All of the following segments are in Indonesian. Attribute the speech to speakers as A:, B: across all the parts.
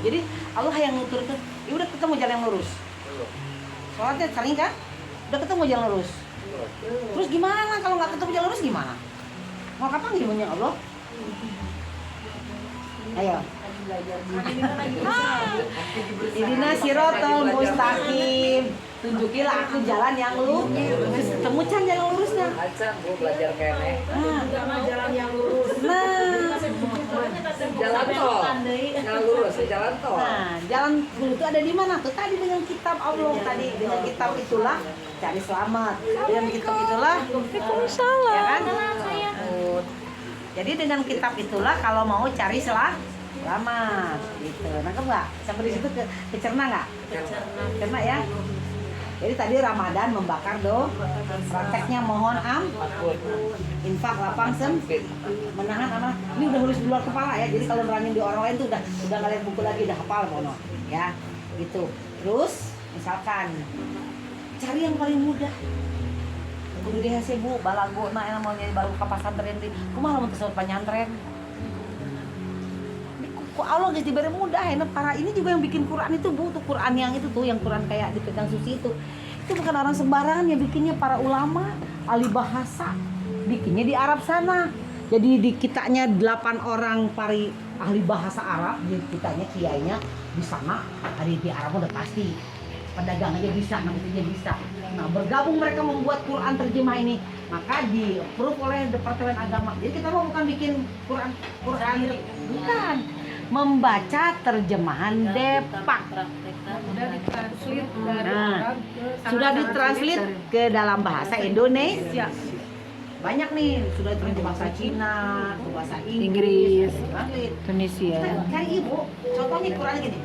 A: Jadi Allah yang nutur tuh, ya udah ketemu jalan yang lurus. Sholatnya sering kan? Udah ketemu jalan lurus. Terus gimana kalau nggak ketemu jalan lurus gimana? Mau kapan gimana Allah? Ayo. Idina sirotol mustaqim. Tunjukilah aku jalan yang lurus. Ketemu can jalan lurusnya.
B: Acan gua belajar kene.
C: Jalan yang lurus.
A: Nah,
B: Jalan tol. Jalan lurus, jalan tol.
A: nah, jalan lurus itu ada di mana tuh? Tadi dengan kitab Allah tadi, dengan kitab itulah cari selamat. Dengan kitab itulah
D: Waalaikumsalam.
A: ya kan? Jadi dengan kitab itulah kalau mau cari selamat gitu. Nangkep nggak? Sampai di situ kecerna nggak? Kecerna ya. Jadi tadi Ramadan membakar prakteknya mohon infak lapang sempit, menahan amanah. Ini udah harus di luar kepala ya. Jadi kalau nerangin di orang lain tuh udah nggak lihat buku lagi, udah hafal mono ya. Gitu. Terus misalkan cari yang paling mudah. Kudu deh Bu, balago nah yang mau nyari baru ke pasantren di. Kumaha lamun teu panyantren. Ku Allah geus diberi mudah ya. Para ini juga yang bikin Quran itu Bu, tuh Quran yang itu tuh yang Quran kayak dipegang Susi itu. Itu bukan orang sembarangan yang bikinnya, para ulama ahli bahasa. Bikinnya di Arab sana. Jadi di kitanya 8 orang pari ahli bahasa Arab, di kitanya kiainya di sana, hari di Arab udah pasti. Pedagang aja bisa, nanti aja bisa. Nah, bergabung mereka membuat Quran terjemah ini, maka di-approve oleh Departemen Agama. Jadi kita mau bukan bikin Quran bukan, membaca terjemahan Depak. Nah, sudah ditranslate ke dalam bahasa Indonesia. Banyak nih, sudah terjemah bahasa Cina, ke bahasa Inggris,
D: Tunisia.
A: Cari ibu, contohnya Quran gini.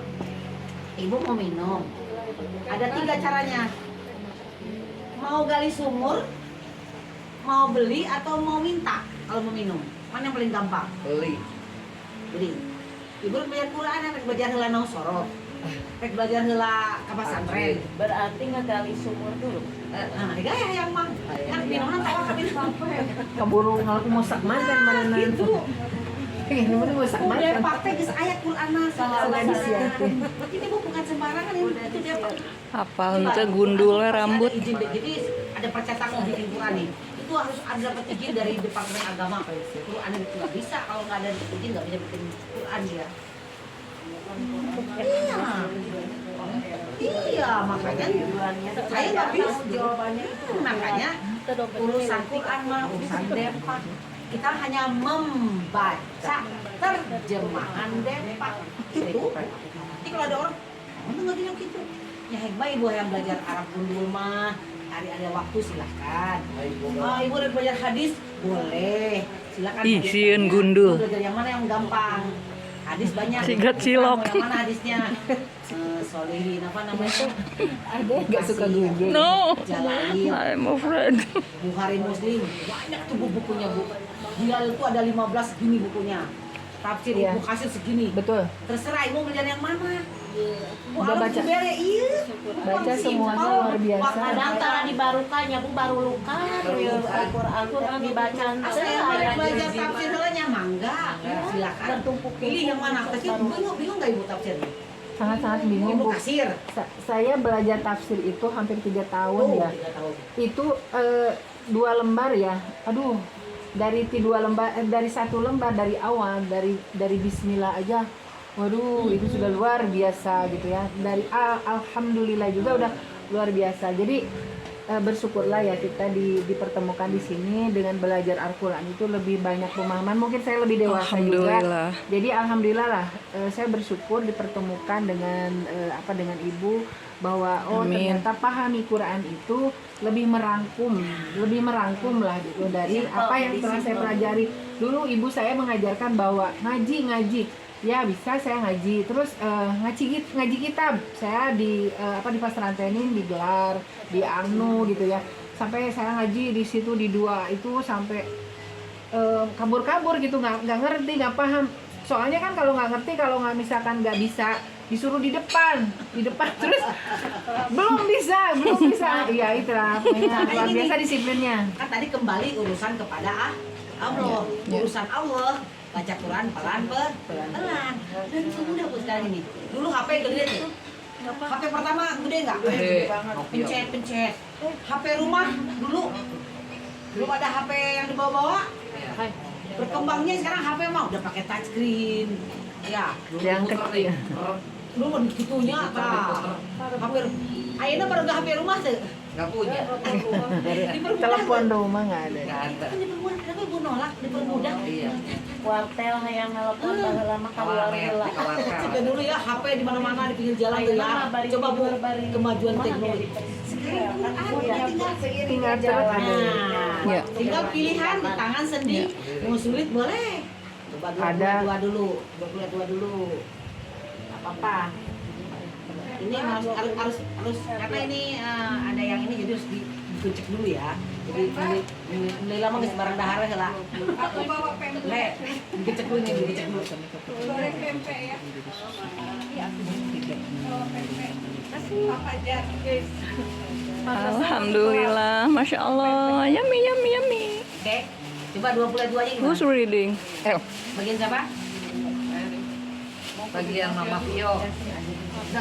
A: Ibu mau minum, ada 3 caranya. Mau gali sumur, mau beli atau mau minta kalau mau minum. Mana yang paling gampang?
B: Beli.
A: Beli. Ibu belajar Quran, rek belajar heula naon sorot. Rek belajar heula ka pasantren.
C: Berarti ngegali sumur dulu.
A: Nah, gaya yang mah. Kan minuman tawa ka minum.
D: Kaburu ngaku mosak manten mana
A: Gitu.
D: ini mah mosak
A: Udah
D: manten.
A: pakai geus aya Qur'anna
C: Salah
D: disiapin.
A: Ini Bu bukan sembarangan itu dia Pak.
D: Hafal teh gundulnya rambut.
A: Ada izin, jadi ada percetakan bikin Quran nih. Itu harus ada dapat izin dari Departemen Agama. Quran itu nggak bisa, kalau nggak ada izin nggak bisa bikin Quran dia. Iya, makanya saya nggak bisa jawabannya itu. Makanya urusan Quran mah urusan Depak. Kita hanya membaca terjemahan Depak. Itu. Nanti kalau ada orang, mana nggak bilang gitu? Ya hikmah ibu yang belajar Arab gundul mah, ada waktu silahkan. Ibu udah belajar hadis boleh, silakan.
D: Ih, sieun gundul.
A: Belajar yang mana yang gampang? Hadis banyak.
D: Sigat cilok.
A: Yang mana hadisnya? Solihin apa namanya?
C: Ada nggak suka gundul?
D: No,
A: Jalain.
D: I'm afraid.
A: Bukhari Muslim banyak tuh bukunya Bu. Hilal itu ada 15 segini bukunya. Tafsir
C: Iya.
A: Ibu kasih segini.
C: Betul.
A: Terserah ibu belajar yang mana. Bu,
C: Udah
A: harus
C: baca.
A: dibeli, iya.
C: Baca semuanya luar biasa.
E: Kadang tara dibarukannya Bu baru luka Al-Qur'an dibaca
A: Saya belajar tafsir helanya mangga. Silakan.
E: bertumpuk
A: Pilih yang mana? Tapi bingung enggak ibu tafsir?
C: Sangat-sangat bingung
A: Ibu
C: Bu.
A: kasir.
C: Saya belajar tafsir itu hampir 3 tahun ya.
A: 3 tahun.
C: Itu 2 lembar ya. Aduh, dari 2 lembar, dari 1 lembar dari awal, dari Bismillah aja. Waduh, itu sudah luar biasa gitu ya. Dari alhamdulillah juga udah luar biasa. Jadi bersyukurlah ya kita dipertemukan di sini dengan belajar Al-Qur'an itu lebih banyak pemahaman. Mungkin saya lebih dewasa juga.
D: Alhamdulillah.
C: Jadi alhamdulillah lah, saya bersyukur dipertemukan dengan dengan ibu bahwa
D: Amin.
C: ternyata pahami Quran itu lebih merangkum lah gitu dari apa yang telah saya pelajari. Dulu ibu saya mengajarkan bahwa ngaji. Ya bisa saya ngaji, terus ngaji kitab. Saya di pasantrenin digelar di Anu gitu ya. Sampai saya ngaji di situ di 2 itu sampai kabur-kabur gitu, nggak ngerti, nggak paham. Soalnya kan kalau nggak ngerti, kalau nggak misalkan nggak bisa disuruh di depan terus belum bisa. Iya itulah pokoknya luar biasa disiplinnya.
A: Kan tadi kembali urusan kepada Allah. Urusan Allah baca Quran pelan pelan. Dan itu mudah bu sekarang ini. Dulu HP gede tuh. HP pertama gede nggak? Pencet. HP rumah dulu belum ada HP yang dibawa-bawa. Berkembangnya sekarang HP mah udah pakai touchscreen. Ya,
C: Yang kecil.
A: dulu mah digitunya HP. Ayeuna baru nggak HP rumah tuh.
B: Nggak punya.
A: Dipermudah.
C: Telepon rumah nggak ada.
B: Nggak ada.
A: Kan dipermudah, kenapa ibu nolak? Dipermudah.
B: Iya.
E: Kuartel yang nelpon baheula mah kaluar heula.
A: Kita dulu ya HP di mana-mana di pinggir jalan tuh ya. Coba bu kemajuan teknologi. Sekarang Quran
C: Tinggal jalan.
A: Nah,
D: Ya.
A: tinggal pilihan di tangan sendi. Mau sulit boleh. Coba
C: Ada.
A: dua dulu. Gak apa-apa. Ini harus karena ini ada yang ini jadi harus dicek dulu ya. Jadi mulai lama nggak sembarang dahar lah. Aku bawa pempek. Dicek dulu nih, dicek dulu. Goreng pempek ya.
D: Alhamdulillah, masya Allah, yummy yummy yummy.
A: Oke. Coba 22 aja gimana?
D: Who's reading?
A: Bagian siapa?
B: Bagian Mama Vio.
A: Udah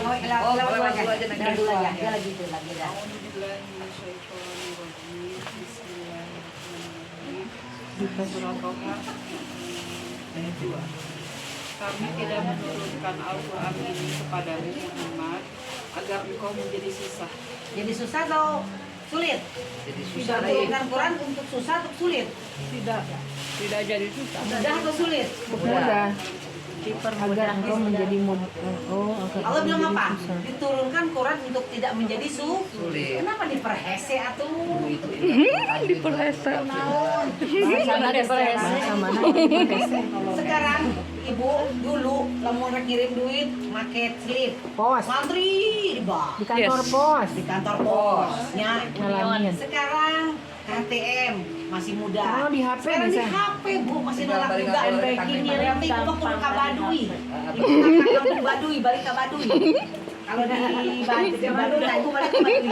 A: lewat dulu aja. Udah dulu ya. Dia lagi itu lagi dah.
F: Kami tidak menurunkan Al-Quran ini kepadamu Muhammad agar engkau menjadi susah.
A: Jadi susah atau sulit?
B: Jadi
A: Tidak
B: susah lagi.
A: turunkan Quran untuk susah atau sulit?
F: Tidak jadi susah.
A: Mudah atau sulit?
C: Mudah. Agar engkau menjadi mudah. Oh, agar
A: Allah bilang
C: menjadi
A: apa?
C: susah.
A: Diturunkan Quran untuk tidak menjadi
B: Sulit.
A: Kenapa diperhese atuh?
D: Diperhese.
E: Sama depresi.
C: Bahasa mana yang diperhese?
A: Sekarang ibu dulu lamun rek ngirim duit make slip.
C: Pos.
A: Mantri di bawah.
C: Di kantor
D: Yes.
C: pos.
A: Di kantor posnya.
C: Ngalamin.
A: Sekarang KTM masih muda.
C: Oh, di HP
A: Sekarang di
C: bisa.
A: HP bu masih
B: Tinggal
A: nolak
B: balik
A: juga.
B: ke
A: Banking
B: tangan.
A: ngirim ibu mah kudu ka Baduy. Ibu mah kampung Baduy balik ke Baduy. Kalau di Baduy nah ibu balik ke Baduy.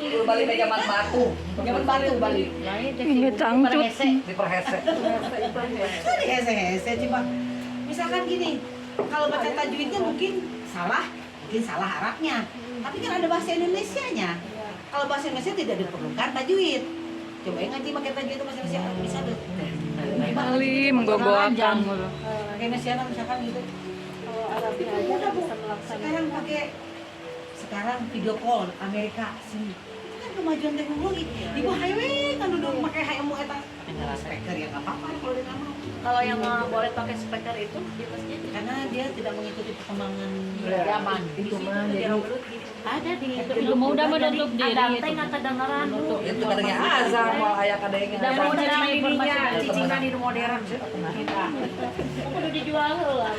B: Lu balik ke zaman batu.
A: Zaman Batu balik.
D: Ini cangcut.
B: Diperhese.
A: Tadi hese-hese coba. Misalkan gini, kalau baca tajwidnya mungkin salah Arabnya. Tapi kan ada bahasa Indonesianya. Kalau bahasa Indonesia tidak diperlukan tajwid. Coba ngaji pakai tajwid itu bahasa Indonesia bisa tuh.
D: Alim, gogoakan.
A: Pakai Indonesia misalkan gitu. Mudah bu. Sekarang video call Amerika sini. Itu kan kemajuan teknologi. Ibu highway kan duduk pakai HMU eta. Speaker ya nggak apa-apa kalau dia nggak mau.
E: Kalau yang nggak boleh pakai speaker itu di masjid
A: Karena dia tidak mengikuti perkembangan
C: Zaman itu mah jadi
E: ada di
F: Ilmu udah menutup diri
E: ada
F: itu.
E: teh nggak kedengeran bu.
B: Itu katanya azan malah aya kada yang
E: Udah mau
B: ngazan.
E: jadi dirinya
C: cicingan di modern.
E: udah dijual lah.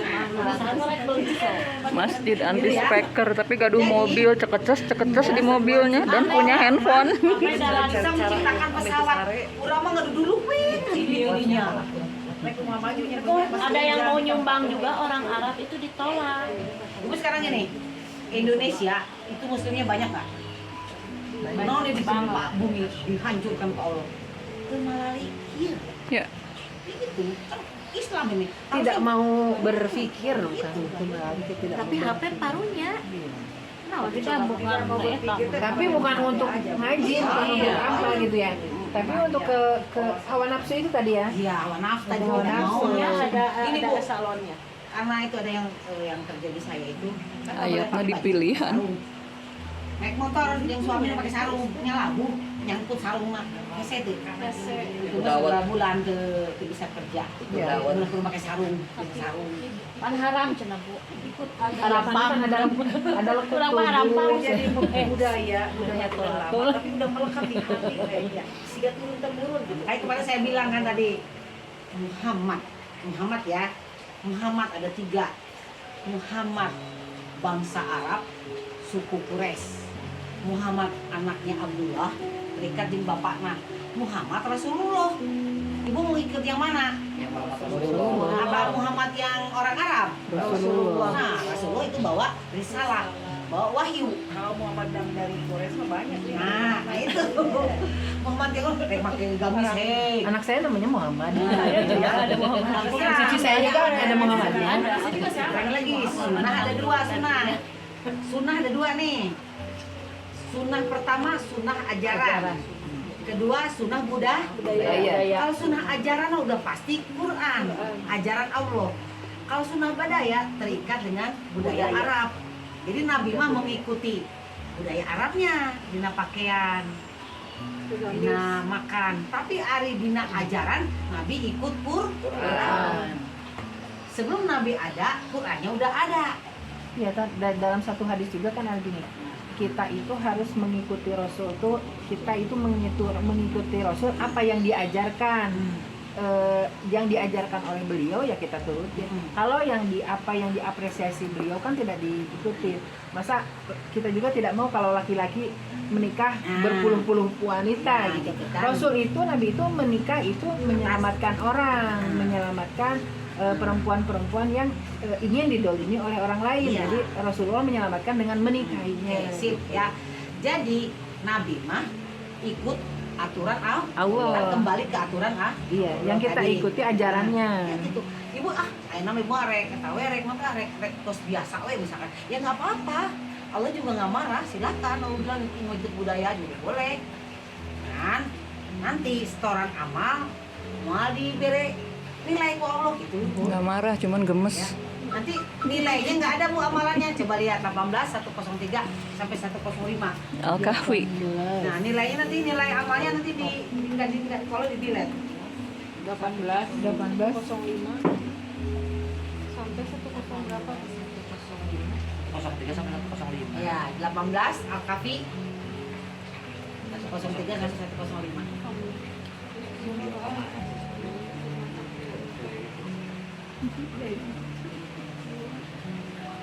D: Masjid anti speaker, tapi gaduh mobil cekeces di mobilnya dan punya handphone.
A: bisa menciptakan pesawat. Urang mah nggak dulu wih videonya.
E: Ada yang mau nyumbang juga orang Arab itu ditolak.
A: Ibu sekarang ini Indonesia itu muslimnya banyak nggak? Mau dia dibuka bumi dihancurkan ke Allah. Itu malah likir.
D: Ya.
A: Itu kan Islam ini.
C: Tidak mau berpikir bukan berarti tidak
E: Tapi
C: mau
E: HP parunya. Nah, kita bukan
C: tapi bukan untuk ngaji, bukan untuk apa gitu ya. Tapi untuk ke hawa nafsu itu tadi ya.
A: Iya, hawa nafsu tadi
C: Hawa
A: udah
C: nafsu.
A: mau.
E: ya ada
A: Ini
E: ada
A: Bu,
E: salonnya.
A: karena itu ada yang kerja di saya itu. kan nggak
D: Ayatnya
A: boleh pakai baju,
D: dipilihan.
A: sarung. Naik motor yang suaminya pakai sarung, nyalabu, nyangkut sarung mah. Hese tuh. Itu mah
B: Dawet.
A: bulan ke bisa kerja.
B: Iya.
A: Udah perlu pakai sarung, sarung.
E: Pan haram cenah Bu. Ikut
C: Harapan kan ada lekuk
E: Kurang
C: tuh.
E: harapan
F: Jadi budaya terlama tapi udah melekat di hati kayaknya. Sehingga turun temurun gitu.
A: Kayak kemarin saya bilang kan tadi Muhammad ya. Muhammad ada 3. Muhammad bangsa Arab, suku Quraisy. Muhammad anaknya Abdullah, terikat di bapaknya. Muhammad Rasulullah. Ibu mau ikut yang mana?
B: Yang Rasulullah.
A: Apa Muhammad yang orang Arab?
C: Rasulullah.
A: Nah, Rasulullah itu bawa risalah. bawa wahyu.
F: Kalau Muhammad yang dari Korea mah banyak ya.
A: Nah itu Muhammad yang pakai gamis hei.
C: Anak saya namanya Muhammad.
A: Ya, ada Muhammad.
C: Cucu saya juga ada Muhammadnya.
A: Sekarang lagi sunnah ada dua sunnah. Sunnah ada dua nih. Sunnah pertama sunnah ajaran. Kedua sunnah budaya. Kalau sunnah ajaran udah pasti Quran, ajaran Allah. Kalau sunnah budaya terikat dengan budaya Arab. Jadi Nabi mah mengikuti budaya Arabnya, dina pakaian, dina makan. Tapi ari dina ajaran Nabi ikut Quran. Sebelum Nabi ada, Qurannya udah ada.
C: Ya, dalam satu hadis juga kan ada gini. Kita itu harus mengikuti Rasul tuh, kita itu mengikuti Rasul apa yang diajarkan. Yang diajarkan oleh beliau ya kita turutin. Kalau yang apa yang diapresiasi beliau kan tidak diikuti. Masa kita juga tidak mau kalau laki-laki menikah berpuluh-puluh wanita gitu.
A: kan.
C: Rasul itu, Nabi itu menikah itu menyelamatkan orang, menyelamatkan perempuan-perempuan yang ingin didolimi oleh orang lain.
A: Iya.
C: Jadi Rasulullah menyelamatkan dengan menikahinya.
A: Sip ya. Jadi Nabi mah ikut aturan
C: Allah.
A: kembali ke aturan
C: Iya, yang kita
A: tadi.
C: ikuti ajarannya.
A: Ya gitu. Ibu ayeuna ibu rek eta we rek mah rek tos biasa we misalkan. Ya nggak apa-apa. Allah juga nggak marah, silakan. Allah bilang ngikut budaya juga boleh. Kan nanti setoran amal mau diberi nilai ku Allah gitu. Bu.
D: Nggak marah, cuman gemes.
A: Ya. Nanti nilainya nggak ada Bu amalannya. Coba lihat 18 103 sampai 105.
D: Al-Kahfi.
A: Nah, nilainya nanti nilai amalnya nanti kalau di delete.
F: 18
C: 18
F: 05 sampai 10 berapa?
B: 03 sampai 105.
A: Ya, 18 Al-Kafi 103 sampai 105.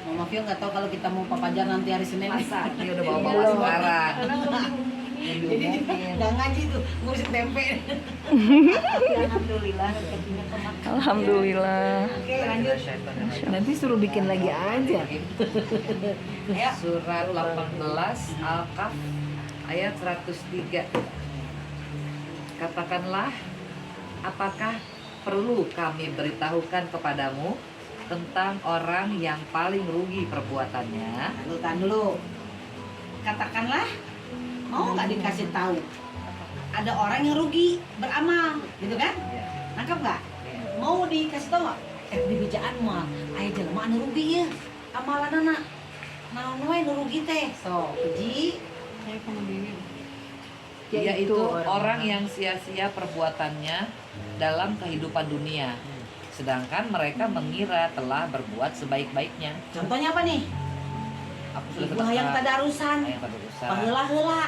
A: Mama Fio nggak tahu kalau kita mau papajar nanti hari Senin.
B: Masa dia udah bawa sekarang.
A: Jadi nggak ngaji tuh ngurusin tempe. Alhamdulillah rezekinya kemakan.
D: Alhamdulillah.
A: Oke, lanjut.
C: Nanti suruh bikin lagi aja.
A: Ya.
B: Surat 18 Al-Kahf ayat 103. Katakanlah, apakah perlu kami beritahukan kepadamu tentang orang yang paling rugi perbuatannya?
A: Tahan dulu. Katakanlah, mau nggak dikasih tahu? Ada orang yang rugi beramal, gitu kan?
B: Ya.
A: Nangkep nggak? Mau dikasih tahu nggak? Di bijaan mah, ayah jelema anu rugi ya, amalan anak. Naon wae nu rugi teh? So, puji.
B: Yaitu orang yang sia-sia perbuatannya dalam kehidupan dunia, sedangkan mereka mengira telah berbuat sebaik-baiknya.
A: Contohnya apa nih?
B: Aku sudah
A: Ibu hayang
B: sebutkan.
A: tadarusan,
B: Hayang tadarusan.
A: paheula-heula.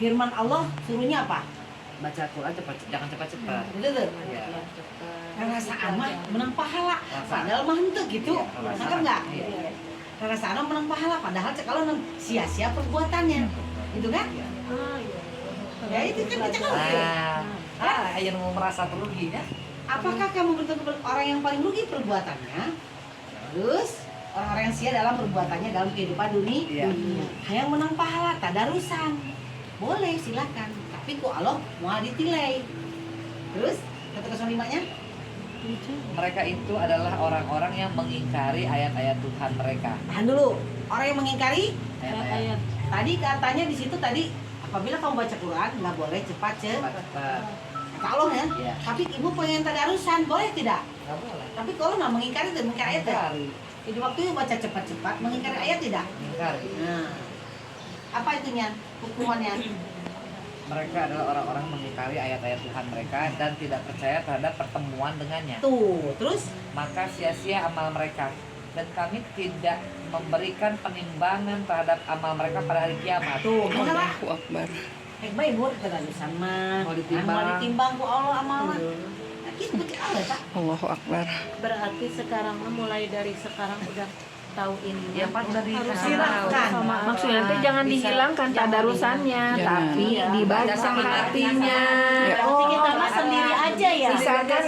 A: Firman Allah suruhnya apa?
B: Baca Quran cepat, jangan cepat-cepat.
A: Itu tuh.
B: Ya.
A: Rarasaan mah menang pahala.
B: Rarasaan.
A: Padahal mah henteu gitu.
B: Iya, rarasaan.
A: Nangkep nggak?
B: Iya.
A: Rarasaan mah menang pahala. Padahal kalau sia-sia perbuatannya, gitu kan? Ya itu kan kita kan.
B: Yang mau merasa ruginya.
A: Apakah kamu betul-betul orang yang paling rugi perbuatannya? Terus orang-orang yang sia dalam perbuatannya dalam kehidupan dunia.
B: Iya.
A: Yang menang pahala tadarusan. Boleh silakan. Tapi ku Allah mau ditilai. Terus kata 05-nya?
B: Mereka itu adalah orang-orang yang mengingkari ayat-ayat Tuhan mereka.
A: Tahan dulu. Orang yang mengingkari
B: Ayat-ayat
A: tadi katanya di situ tadi apabila kamu baca Quran nggak boleh cepat
B: cepat.
A: kata Allah ya.
B: Iya.
A: Tapi ibu pengen tadarusan boleh tidak?
B: Nggak boleh.
A: Tapi kalau nggak mengingkari dan mengingkari ayat ya.
B: Mengingkari.
A: Jadi waktu itu baca cepat-cepat mengingkari ayat tidak?
B: Mengingkari.
A: Nah, apa itunya hukumannya?
B: Mereka adalah orang-orang mengingkari ayat-ayat Tuhan mereka dan tidak percaya terhadap pertemuan dengannya.
A: Tuh, terus
B: Maka sia-sia amal mereka, dan kami tidak memberikan penimbangan terhadap amal mereka pada hari kiamat.
A: tuh, masalah.
D: Allahu Akbar.
A: Baik buat tadarusan mah.
B: Mau ditimbang.
A: Mau ditimbang ku Allah amalan. Nah, gitu baca Allah tak?
D: Allahu Akbar.
E: Berarti sekarang mah mulai dari sekarang udah tahu ini.
B: Ya Pak udah
A: Silahkan.
C: Maksudnya nanti jangan dihilangkan tadarusannya, tapi dibaca hatinya.
E: Berarti kita mah sendiri aja ya.
C: Misalkan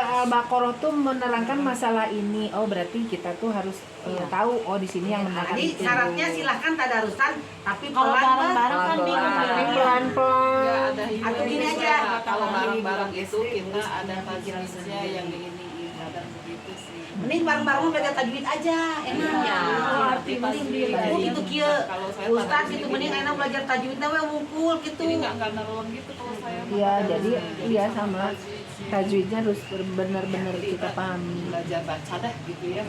C: Al-Baqarah tuh menerangkan masalah ini, oh berarti kita tuh harus tahu, oh di sini yang menerangkan
A: Jadi
C: itu.
A: syaratnya silahkan tadarusan, tapi
E: Kalau
A: pelan-pelan.
E: bareng-bareng kan bingung.
C: Pelan-pelan.
A: Atau gini aja,
F: kalau bareng-bareng itu kita ada tajwidnya yang diiniin dan begitu sih.
A: Mending bareng-bareng belajar tajwid aja, enak.
B: Iya.
A: Mending di ibu gitu kieu. Ustaz gitu mending enak belajar tajwidna we wungkul gitu.
F: Jadi nggak nerun gitu kalau saya.
C: Iya, jadi iya sama tajwidnya harus benar-benar kita pahami.
F: Belajar baca dah gitu ya.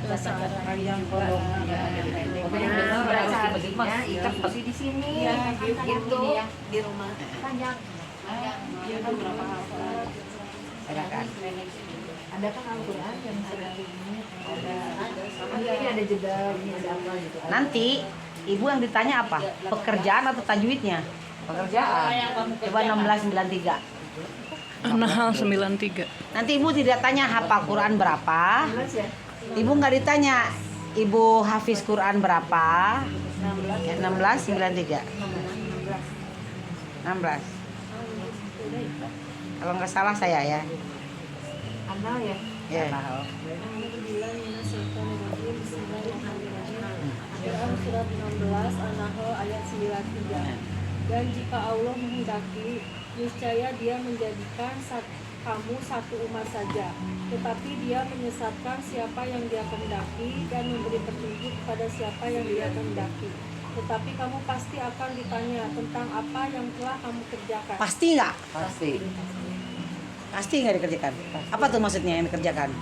E: Bahasa yang kolom.
C: Baca artinya ikat pasti di sini. Gitu.
E: Di rumah.
C: Banyak.
F: Iya beberapa hafal.
A: Silakan.
C: Ada kan Al-Quran yang seperti ini, ini ada jeda, ini ada apa gitu.
A: Nanti ibu yang ditanya apa? Pekerjaan atau tajwidnya?
B: Pekerjaan.
A: Coba 1693.
D: Nahal 93.
A: Nanti ibu tidak tanya hafal Quran berapa.
C: Jelas ya?
A: Ibu nggak ditanya ibu hafiz Quran berapa. Ya, 1693. 16. Kalau nggak salah saya ya.
C: Anal ya?
A: Ya.
G: Quran surat 16 An-Nahl ayat 93. Dan jika Allah menghendaki, niscaya Dia menjadikan kamu satu umat saja, tetapi Dia menyesatkan siapa yang Dia kehendaki dan memberi petunjuk kepada siapa yang Dia kehendaki. Tetapi kamu pasti akan ditanya tentang apa yang telah kamu kerjakan.
A: Pasti nggak?
B: Pasti.
A: Pasti nggak dikerjakan. Apa tuh maksudnya yang dikerjakan?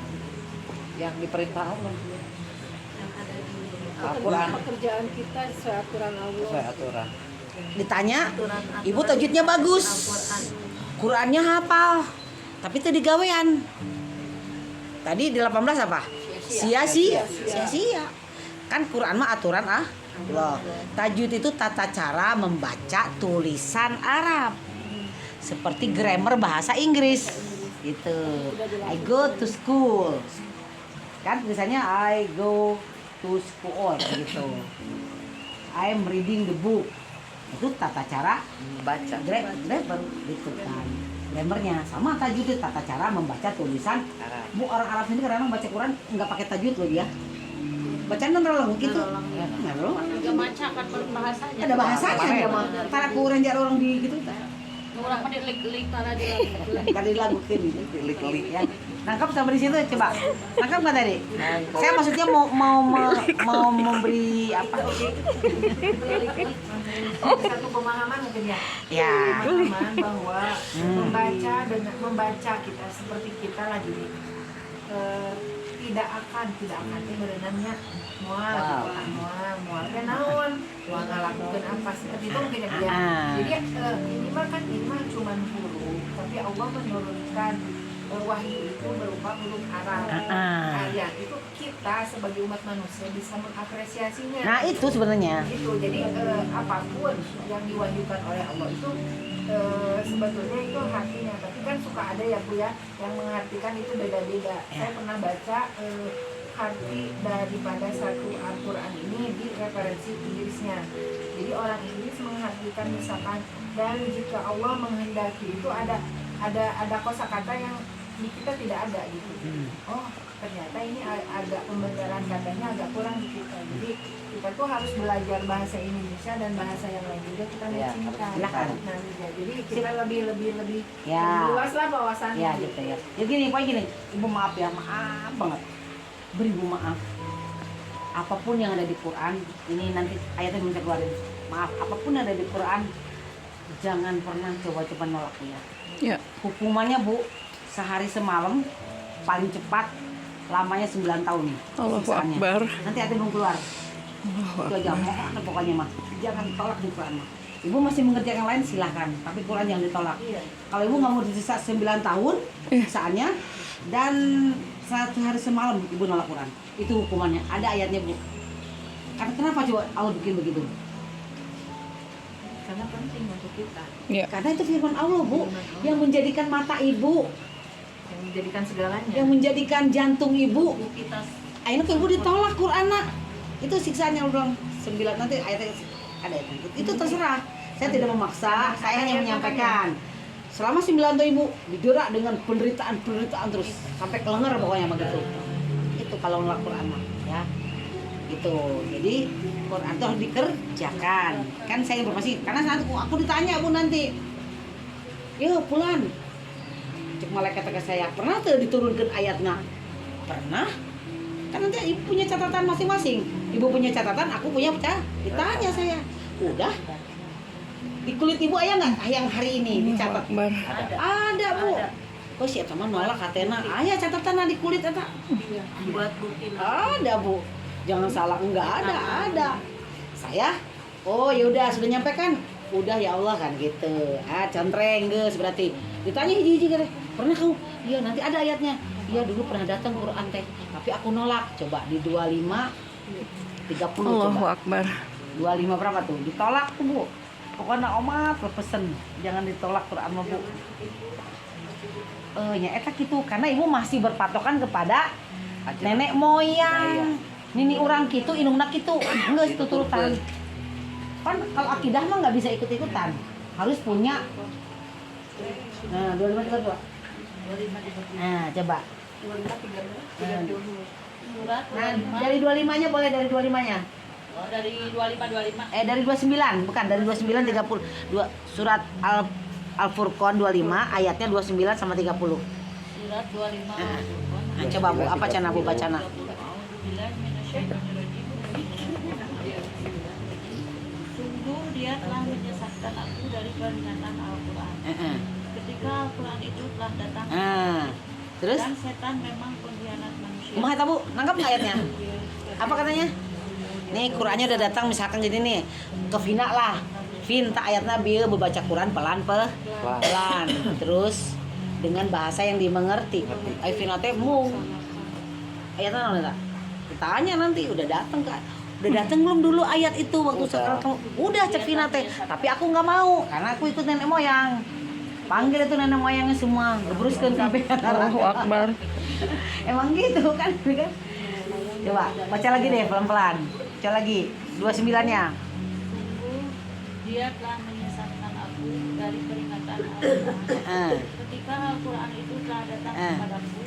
B: Yang diperintah Allah. Al-Quran.
G: Pekerjaan kita sesuai aturan Allah.
B: Sesuai aturan.
A: Ditanya, ibu tajwidnya bagus, Qurannya hafal, tapi itu digawean. Tadi di 18 apa? Sia-sia. Sia-sia. Kan Quran mah aturan loh. Tajwid itu tata cara membaca tulisan Arab. Seperti grammar bahasa Inggris. Gitu. I go to school. Kan tulisannya I go to school gitu. I'm reading the book. Itu tata cara
B: Baca.
A: grammar gitu kan. Grammarnya sama tajwid itu tata cara membaca tulisan.
B: Arab.
A: Bu orang Arab ini kadang baca Quran nggak pakai tajwid loh dia. Bacaan nerolong gitu. Nerolong.
E: Juga maca kan bahasanya.
A: Ada bahasanya dia mah. Tara Quran jar orang di gitu.
E: Orang pada lik-lik tara di
A: Kali lagu gitu. Lik-lik ya. Nangkap sampai di situ coba. Nangkap nggak tadi? Saya maksudnya mau memberi apa?
C: Satu pemahaman mungkin ya.
A: Ya.
C: Pemahaman bahwa membaca kita seperti kita lagi tidak akan itu berenangnya mual kan naon mual ngalakukeun apa seperti itu mungkin ya. Jadi ini mah cuma huruf, tapi Allah menurunkan wahyu itu berupa huruf Arab. Ya itu kita sebagai umat manusia bisa mengapresiasinya.
A: Nah itu sebenarnya.
C: Itu jadi apapun yang diwahyukan oleh Allah itu sebetulnya itu hatinya, tapi kan suka ada ya Bu ya yang mengartikan itu beda-beda. Saya pernah baca arti daripada satu Al-Quran ini di referensi Inggrisnya. Jadi orang Inggris mengartikan misalkan, dan jika Allah menghendaki itu ada kosakata yang di kita tidak ada gitu. Oh ternyata ini agak pembenaran katanya agak kurang di kita. Jadi kita tuh harus belajar bahasa Indonesia dan bahasa yang lain juga kita mencintai. Nah, jadi kita lebih
A: Ya.
C: luas lah wawasannya.
A: Ya gitu ya. Jadi gini, Pak gini, Ibu maaf ya, maaf banget. Beribu maaf. Apapun yang ada di Quran, ini nanti ayatnya belum saya keluarin. Maaf, apapun yang ada di Quran, jangan pernah coba-coba nolaknya.
D: Ya.
A: Hukumannya Bu, sehari semalam, paling cepat lamanya 9 tahun nih.
D: Allahu
A: siksaannya.
D: Akbar.
A: Nanti ayatnya belum keluar.
D: Allahu
A: Itu aja, mohon pokoknya mah. Jangan tolak di Quran mah. Ibu masih mengerjakan yang lain silahkan, tapi Quran yang ditolak. Kalau ibu nggak mau disiksa 9 tahun siksaannya dan 1 hari semalam ibu nolak Quran, itu hukumannya. Ada ayatnya Bu. Karena kenapa coba Allah bikin begitu?
C: Karena penting untuk kita,
D: Ya.
A: Karena itu firman Allah Bu, yang menjadikan mata ibu,
C: yang menjadikan segalanya.
A: yang menjadikan jantung ibu,
E: kita
A: Akhirnya ke ibu ditolak Qur'annya. Itu siksaannya udah 9 nanti ayatnya ada itu terserah. Saya tidak memaksa, saya hanya menyampaikan. Selama 9 tahun ibu diderak dengan penderitaan terus sampai kelenger pokoknya begitu. Itu kalau nolak Qur'an ya. Gitu. Jadi Qur'an itu harus dikerjakan. Kan saya informasi karena nanti aku ditanya Bu nanti. Yo pulang. Cek malaikat ke saya, pernah tuh diturunkan ayatnya? Pernah. Kan nanti ibu punya catatan masing-masing. Ibu punya catatan, aku punya pecah. Ditanya saya. Udah. Di kulit ibu ayah nggak yang hari ini dicatat? Ada Bu. Oh sih teman nolak katena. Ayah catatan di kulit eta.
E: Buat bukti.
A: Ada Bu. Jangan salah, enggak ada. Saya, oh ya udah sudah nyampaikan. Udah ya Allah kan gitu. Contreng geus berarti. Ditanya hiji-hiji kan. Pernah kamu? Iya nanti ada ayatnya. Iya dulu pernah datang Quran teh, tapi aku nolak. Coba di 25 30
D: Allahu
A: coba.
D: Akbar.
A: 25 berapa tuh? Ditolak tuh Bu. Pokoknya oma pesen jangan ditolak Quran mah Bu. Nya eta gitu karena ibu masih berpatokan kepada nenek moyang. Nini orang kitu, inungna kitu. Geus tuturutan. Kan kalau akidah mah nggak bisa ikut-ikutan. Harus punya. Nah, 25 32. Nah, coba.
E: Surat
A: Nah, dari 25-nya boleh dari 25-nya.
E: oh, dari 25.
A: Dari 29, bukan dari 29 30. Surat Al-Furqan 25 ayatnya 29 sama 30.
E: Surat 25.
A: Nah, coba Bu, apa cana Bu bacana?
E: Sungguh dia telah menyesatkan aku dari peringatan Al-Quran. Ketika Al-Quran itu telah datang
A: Terus
E: dan setan memang pengkhianat manusia.
A: kumaha eta Bu? Nangkap nggak ayatnya? Apa katanya? Nih Qurannya udah datang misalkan jadi nih ke Vina lah. Vin tak ayatnya bieu membaca Quran pelan. Terus dengan bahasa yang dimengerti. Ai Vina teh mung. Ayatnya naon eta? Ditanya nanti udah datang kan. Udah datang belum dulu ayat itu waktu sekarang udah cek Vina teh. Tapi aku nggak mau karena aku ikut nenek moyang. Panggil itu nenek moyangnya semua, gebruskeun kabeh.
D: Allahu Akbar.
A: Emang gitu kan? Coba baca lagi deh pelan-pelan. Baca lagi 29-nya.
E: Sungguh dia telah menyesatkan aku dari peringatan Al-Quran. Ketika Al-Quran itu telah datang kepadaku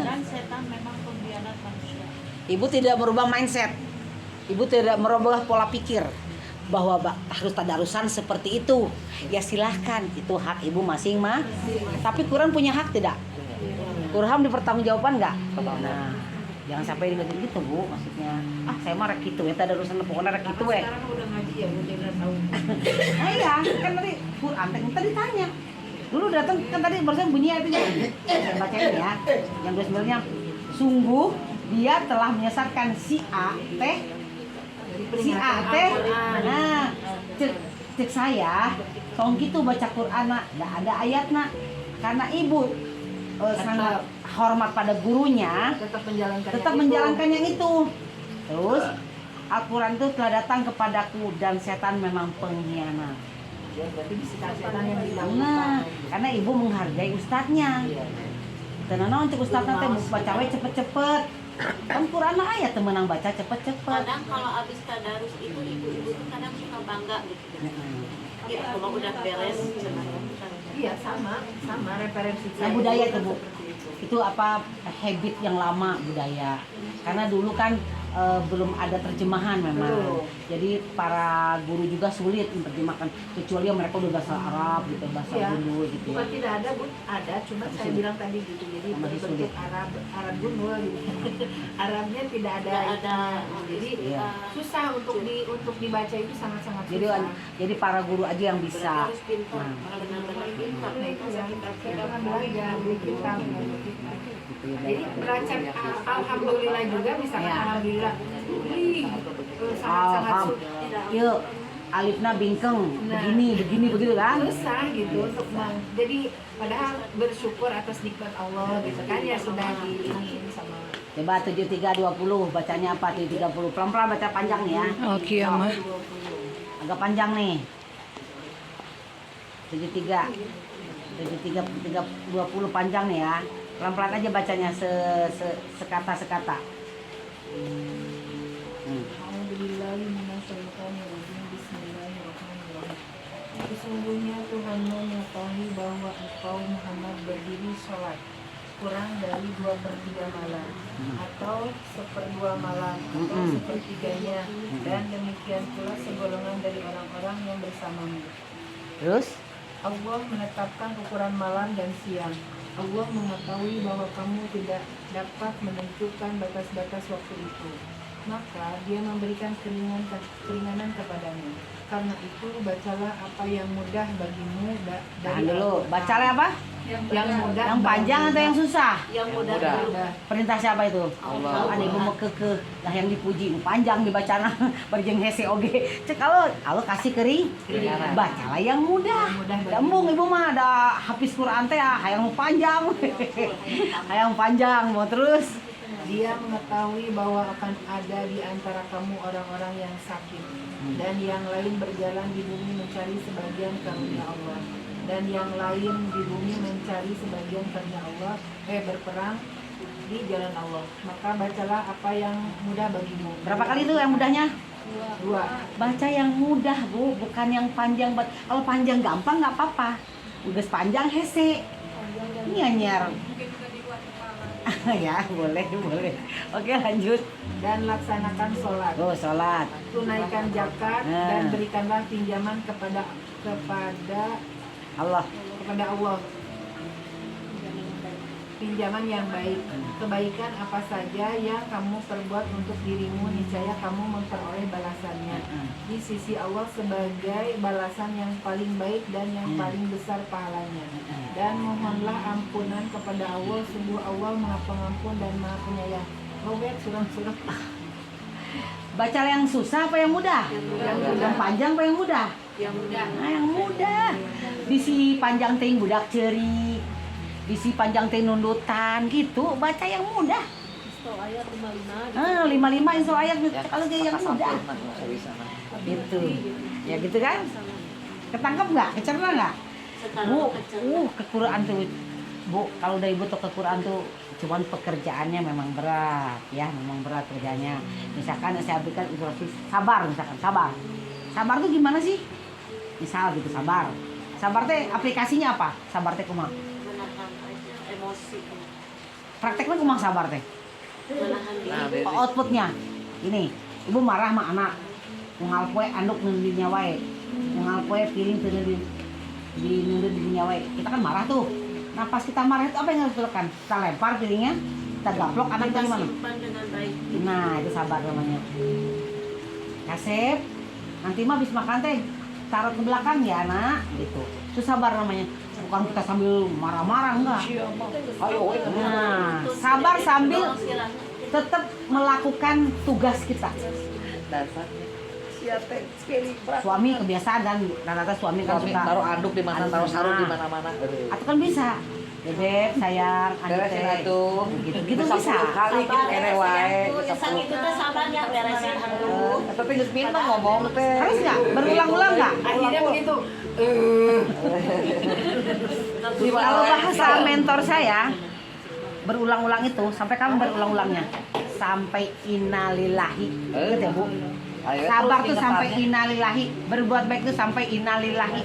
E: dan setan memang pengkhianat manusia.
A: Ibu tidak merubah mindset. Ibu tidak merubah pola pikir bahwa harus tadarusan seperti itu. Ya silahkan, itu hak ibu masing-masing. Tapi Quran punya hak tidak? Quran dipertanggungjawabkan nggak? Nah, jangan sampai dibilang gitu Bu, maksudnya. Saya mah rek gitu ya, tadarusan pokoknya rek gitu we.
C: Sekarang udah ngaji ya, udah 12 tahun.
A: Nah iya, kan tadi Quran tadi tanya. Dulu datang kan tadi barusan bunyi artinya. Saya bacain ya. Yang 29-nya sungguh dia telah menyesatkan si A teh. Nah, cek saya, tong gitu baca Quran nak, nggak ada ayat nak, karena ibu sangat hormat pada gurunya, tetap menjalankan yang itu. Terus Al-Quran itu telah datang kepadaku dan setan memang pengkhianat. Nah, karena ibu menghargai ustadznya. Tenang cek ustadznya teh baca we cepet-cepet. Kan Quran ayat temenang baca cepet-cepet.
E: Kadang kalau abis tadarus itu ibu-ibu tuh kadang suka bangga gitu. Gitu kalau udah beres.
C: Iya sama referensi
A: Nah, budaya itu Bu. Itu apa habit yang lama budaya. Karena dulu kan belum ada terjemahan memang. Jadi para guru juga sulit menerjemahkan kecuali yang mereka udah bahasa Arab gitu, bahasa gundul gitu.
C: Bukan tidak ada, Bu. Ada, cuma saya bilang tadi gitu. Jadi berbentuk Arab gundul gitu. Arabnya tidak ada. Jadi susah untuk dibaca itu sangat-sangat susah.
A: Jadi para guru aja yang bisa.
E: Harus pintar,
A: Nah.
E: benar-benar pintar.
C: Nah, itu yang kita belajar di kita. Jadi belajar alhamdulillah juga misalkan alhamdulillah. Sangat-sangat
A: Yuk, alifna bingkeng, begini begitu kan?
C: susah gitu untuk jadi padahal bersyukur atas nikmat Allah gitu kan ya sudah ini sama.
A: Coba 7320 bacanya apa 730 pelan-pelan baca panjang nih ya.
D: Oke ya mah.
A: Agak panjang nih. 73 20 panjang nih ya. Pelan-pelan aja bacanya sekata-sekata.
C: A'udzubillahi minasyaitonirrajim. Bismillahirrahmanirrahim. Sesungguhnya Tuhanmu mengetahui bahwa engkau Muhammad berdiri sholat kurang dari 2/3 malam atau 1/2 malam atau sepertiganya, dan demikian pula segolongan dari orang-orang yang bersamamu.
A: Terus
C: Allah menetapkan ukuran malam dan siang. Allah mengetahui bahwa kamu tidak dapat menentukan batas-batas waktu itu. Maka dia memberikan keringanan kepadamu. Karena itu bacalah apa yang mudah bagimu
A: tahan
C: dari
A: dulu.
C: Al-Quran.
A: Bacanya apa?
C: Yang mudah,
A: Yang panjang atau yang susah?
E: Yang mudah.
C: mudah.
A: Perintah siapa itu?
B: Allah.
A: Ada ibu mau kekeh lah yang dipuji panjang dibacana berjeng hese oge. Cek kalau kasih
B: Keringanan.
A: bacalah yang mudah.
C: Yang mudah bagi-
A: Dambung ibu mah ada hafiz Quran teh hayang panjang. Hayang panjang mau terus.
C: Dia mengetahui bahwa akan ada di antara kamu orang-orang yang sakit, dan yang lain berjalan di bumi mencari sebagian karunia Allah, dan yang lain di bumi mencari sebagian karunia Allah, berperang di jalan Allah. Maka bacalah apa yang mudah bagimu.
A: Berapa kali itu yang mudahnya?
C: 2.
A: Baca yang mudah bu, bukan yang panjang. Kalau panjang gampang nggak apa-apa. Udah panjang hese. Ini anyar. Ya boleh. Oke lanjut.
C: Dan laksanakan sholat,
A: Oh sholat.
C: tunaikan zakat,
A: Nah.
C: dan berikanlah pinjaman kepada
A: Allah.
C: Allah, pinjaman yang baik. Kebaikan apa saja yang kamu perbuat untuk dirimu, niscaya kamu memperoleh balasannya di sisi Allah sebagai balasan yang paling baik dan yang paling besar pahalanya. Dan mohonlah ampunan kepada Allah, sungguh Allah Maha Pengampun dan Maha Penyayang. Robert, suram-suram.
A: Baca yang susah apa yang mudah? Yang panjang apa yang mudah?
E: Yang mudah.
A: Nah, yang mudah. Bisi panjang ting budak ceri. Bisi panjang ting nundutan gitu. Baca yang mudah.
G: Stop ayat 55.
A: 55 insya ayat kalau dia yang mudah.
B: Sempurna, nggak bisa.
A: Gitu. Ya gitu kan? Ketangkep nggak? Kecerna nggak? Bu, ke Quran tuh. Bu, kalau udah ibu tuh ke Quran tuh cuman pekerjaannya memang berat ya, memang berat kerjanya. Misalkan saya berikan ilustrasi sabar, misalkan sabar. Sabar tuh gimana sih? Misal gitu sabar. Sabar teh aplikasinya apa? Sabar teh kumaha?
E: Menahan emosi.
A: Prakteknya kumaha sabar teh?
E: Menahan diri.
B: Nah, Dedi.
A: Outputnya ini, ibu marah sama anak. Ngal poe anduk nundinya wae. Ngal poe piring teu di nundur di wae. Kita kan marah tuh. Nah pas kita marah itu apa yang harus dilakukan? Kita lempar piringnya, kita gaplok anaknya
E: Kita
A: gimana?
E: simpan dengan baik.
A: Nah itu sabar namanya. Kasep, nanti mah habis makan teh taruh ke belakang ya nak, gitu. Itu sabar namanya. Bukan kita sambil marah-marah enggak.
B: Ayo,
A: Nah sabar sambil tetap melakukan tugas kita.
B: dasarnya.
A: Suami kebiasaan kan, rata-rata suami kan
B: Suami
A: suka
B: taruh anduk di mana, taruh sarung di mana-mana.
A: atau kan bisa. Bebek, sayang,
B: Beresin
A: teh.
B: atuh.
A: Gitu
B: Bisa
A: bisa.
B: 10 kali gitu kene wae.
E: Yang itu teh sabar ya beresin dulu.
B: Tapi geus minta ngomong teh.
A: Harus nggak? Berulang-ulang nggak?
C: Akhirnya begitu.
A: Kalau bahasa mentor saya, berulang-ulang itu sampai kamu berulang-ulangnya sampai innalillahi. Ingat ya bu?
B: Ayo,
A: Sabar
B: terus
A: tuh sampai
B: ingetannya.
A: innalillahi, berbuat baik tuh sampai innalillahi,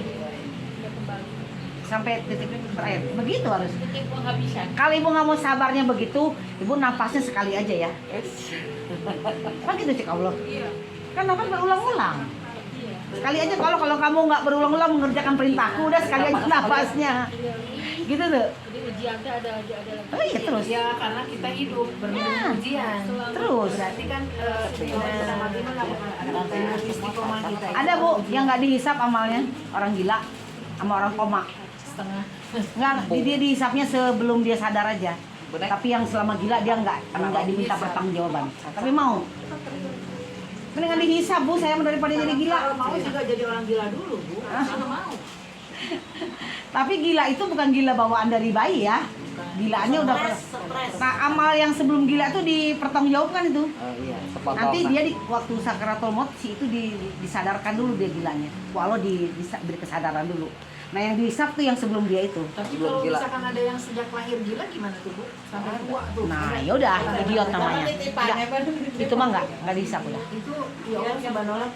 A: sampai titik terakhir. Begitu harus.
E: Titik penghabisan.
A: Kalau ibu nggak mau sabarnya begitu, ibu napasnya sekali aja ya. Kan gitu cek Allah. Kan napas berulang-ulang. Sekali aja kalau kamu nggak berulang-ulang mengerjakan perintahku, udah sekali aja napasnya. Gitu tuh.
G: Jadi ujian teh ada lagi.
A: Oh iya terus.
C: Ya karena kita hidup
A: Ya.
C: ujian.
A: Terus.
C: Berarti kan kita mati melakukan ada istiqomah kita.
A: Ada bu yang nggak dihisap amalnya, orang gila sama orang koma.
C: Setengah.
A: Nggak, dia dihisapnya sebelum dia sadar aja.
B: Bener.
A: Tapi yang selama gila dia nggak diminta pertanggungjawaban. Tapi mau. Mendingan dihisap bu, saya daripada jadi gila.
E: Mau juga jadi orang gila dulu, Bu. Mana mau?
A: Tapi gila itu bukan gila bawaan dari bayi ya. Gilaannya udah
E: Stres.
A: Nah, amal yang sebelum gila itu dipertanggungjawabkan itu.
B: Oh iya, sepotong.
A: Nanti dia di waktu sakaratul maut si itu disadarkan dulu dia gilanya. Walau diberi kesadaran dulu. Nah yang dihisap tuh yang sebelum dia itu.
C: Tapi
B: Belum
C: kalau
B: gila.
C: misalkan ada yang sejak lahir gila gimana tuh Bu? Sampai tua tuh.
A: Nah yaudah idiot namanya. Udah, itu mah nggak dihisap udah.
C: Itu ya Allah subhanallah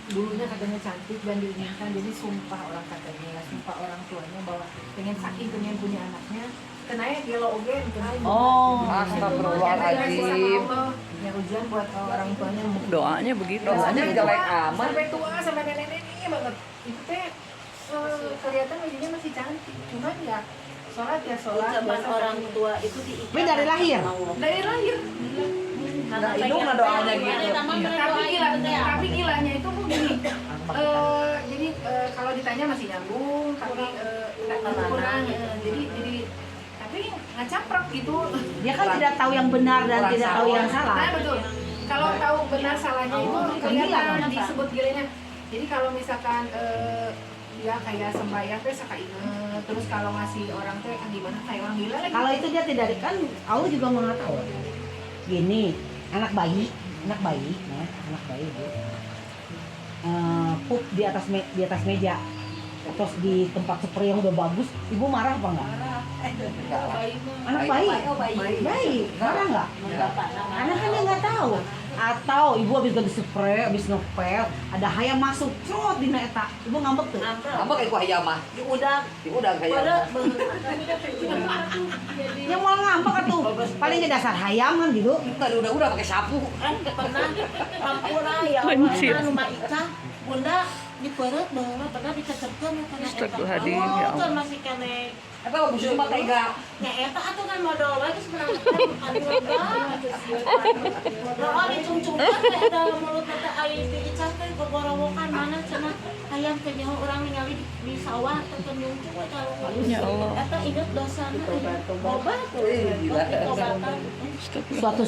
C: dulunya katanya cantik dan diinginkan, jadi sumpah orang katanya, sumpah orang tuanya bahwa pengen saking pengen punya anaknya kenanya gelo oge kenanya
A: Oh.
B: Astagfirullahaladzim.
C: punya ujian buat orang tuanya
D: Doanya begitu.
B: Doanya jelek amat.
C: sampai tua sampai nenek-nenek banget itu teh kelihatan wajahnya masih cantik, cuman ya sholat ya sholat
E: Ucapan
C: biasa,
E: orang
C: tapi
E: tua itu diikat
A: Tapi dari lahir.
C: dari lahir
B: Nah, itu mah doanya gitu.
C: tapi gilanya itu Bu gini jadi kalau ditanya masih nyambung tapi kurang jadi tapi ngacaprok gitu.
A: Dia kan tidak tahu yang benar dan
B: Kurang
A: tidak tahu yang salah.
C: Nah, betul. Kalau tahu benar salahnya itu kelihatan
A: gila.
C: disebut gilanya. Jadi kalau misalkan dia kayak sembahyang teh saka inget, terus kalau ngasih orang teh kan gimana kayak orang gila lagi.
A: Kalau itu dia tidak kan Allah juga mengatakan gini, anak bayi, ya, anak bayi Bu. Pup di atas meja atau di tempat spray yang udah bagus, ibu marah apa enggak? Anak bayi, marah enggak? Anak kan dia nggak tahu. Atau ibu habis ganti spray, habis ngepel, ada hayam masuk, crot di eta, ibu ngambek tuh.
B: Apa kayak ku hayam mah? Di udang kayak.
A: Yang mau ngambek atuh, palingnya dasar hayam kan gitu.
B: Bukan udah pakai sapu.
E: Pernah Pampura ya
D: Pencit.
E: rumah Ica bunda di perut bahwa pernah dicecepkeun kana eta.
D: Astagfirullahaladzim, ya Allah.
E: Kan masih kene
B: Eta mah busuk mah tega.
E: nya eta atuh kan modal bae geus menang anu enggak. Doa dicungcungkan ada mulut eta aya di Ica teh gogorowokan mana cenah hayam teh nyaho urang ningali di sawah teh nyungcung we kalau.
D: Ya Allah.
E: Eta inget dosana obat.
B: Gila.
E: Obatan.
A: Suatu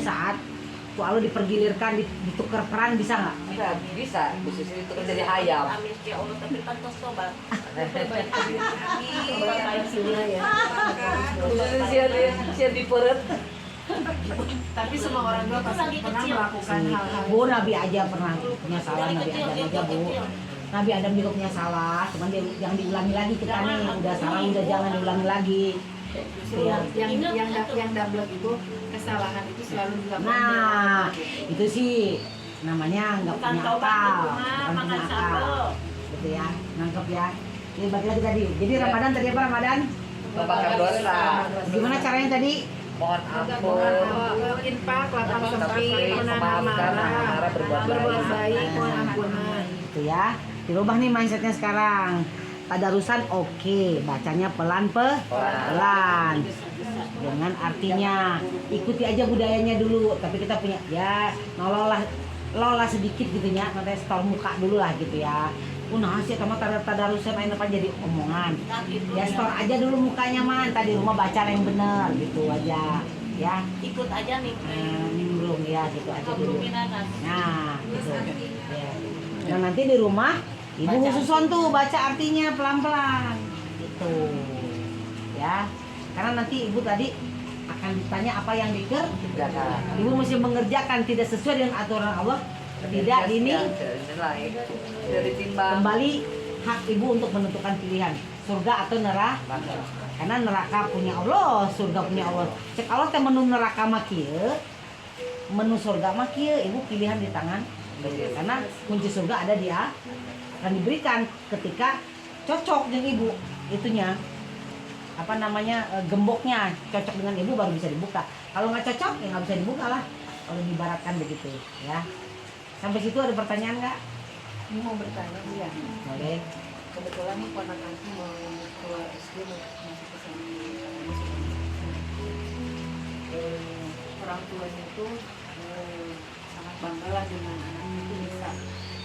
A: saat tuh Allah dipergilirkan, ditukar peran bisa nggak?
B: Bisa. Bisnis itu kan jadi hayam.
E: Amin ya Allah tapi kan tos tobat.
B: Sia di perut.
C: Tapi semua orang tua pasti pernah melakukan hal-hal.
A: Bu, Nabi aja pernah punya salah, Nabi Adam aja Bu. Nabi Adam juga punya salah, cuman dia jangan diulangi lagi kita nih, udah salah udah jangan diulangi lagi.
C: Justru yang double itu kesalahan itu selalu dilakukan.
A: Nah, itu sih namanya nggak
E: Bukan
A: punya
E: tobat
A: akal,
E: itu mah,
A: bukan
E: makan
A: punya akal,
E: sambal.
A: gitu ya, nangkep ya. Ini balik lagi tadi. Jadi Ramadan tadi apa Ramadan?
B: Membakar dosa.
A: Gimana caranya tadi?
B: Mohon ampun.
C: Infak, lapang sempit, menahan
B: Memaafkan,
C: marah, berbuat baik, mohon ampunan.
A: Itu ya. Dirubah nih mindsetnya sekarang. Tadarusan oke, bacanya pelan. Dengan artinya ikuti aja budayanya dulu. Tapi kita punya ya lolah sedikit gitu ya. Nanti stol muka dulu lah gitu ya. Nah sih sama tadarusan aja apa jadi omongan. Ya store aja dulu mukanya man. Tadi rumah baca yang bener gitu aja. Ya.
E: Ikut aja nih.
A: Nimbrung ya gitu aja dulu.
E: Kabruminanan.
A: Nah, gitu. Ya. Nah, nanti di rumah ibu khususon tuh baca artinya pelan-pelan. Gitu. Ya. Karena nanti ibu tadi akan ditanya apa yang dikerjakan. Ibu mesti mengerjakan tidak sesuai dengan aturan Allah. Tidak ini
B: tidak ditimbang.
A: kembali hak ibu untuk menentukan pilihan surga atau neraka. Karena neraka punya Allah, surga punya Allah. Cek Allah teh menu neraka mah kieu, menu surga mah kieu, ibu pilihan di tangan. Karena kunci surga ada dia akan diberikan ketika cocok dengan ibu itunya apa namanya gemboknya cocok dengan ibu baru bisa dibuka. Kalau nggak cocok ya nggak bisa dibuka lah. Kalau diibaratkan begitu ya. Sampai situ ada pertanyaan nggak?
C: Ini mau bertanya ya.
A: Boleh.
C: Kebetulan nih ponakanku mau keluar SD masuk ke sana. Orang tuanya itu sangat bangga lah dengan anaknya itu bisa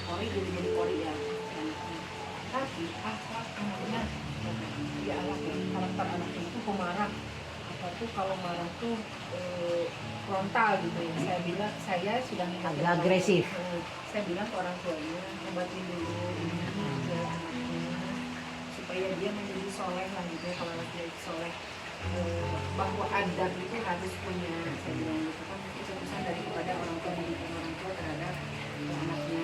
C: kori jadi kori ya. Tapi akhlak anaknya ya karakter anaknya itu pemarah. Apa tuh kalau marah tuh frontal gitu ya. Saya sudah
A: Agak agresif.
C: Saya bilang ke orang tuanya obatin dulu ini aja anaknya supaya dia menjadi soleh lah gitu ya. Kalau dia soleh bahwa adab itu harus punya, saya bilang gitu kan itu keputusan daripada orang tua, didikan orang tua terhadap anaknya.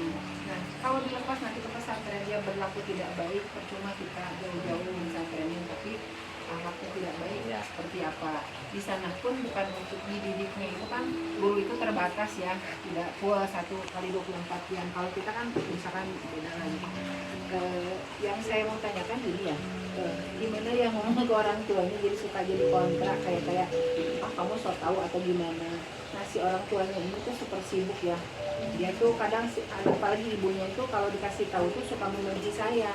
C: Nah kalau dilepas nanti ke pesantren dia berlaku tidak baik, percuma kita jauh-jauh pesantrenin, tapi akhlaknya tidak baik
B: Ya.
C: seperti apa. Di sana pun bukan untuk dididiknya, itu kan guru itu terbatas ya, tidak full 1 kali 24 jam. Kalau kita kan misalkan beda lagi. Yang saya mau tanyakan ini ya, gimana yang ngomong ke orang tuanya jadi suka jadi kontrak kayak ah kamu so tahu atau gimana. Nah si orang tuanya ini tuh super sibuk ya, dia tuh kadang apalagi ibunya itu kalau dikasih tahu tuh suka membenci saya.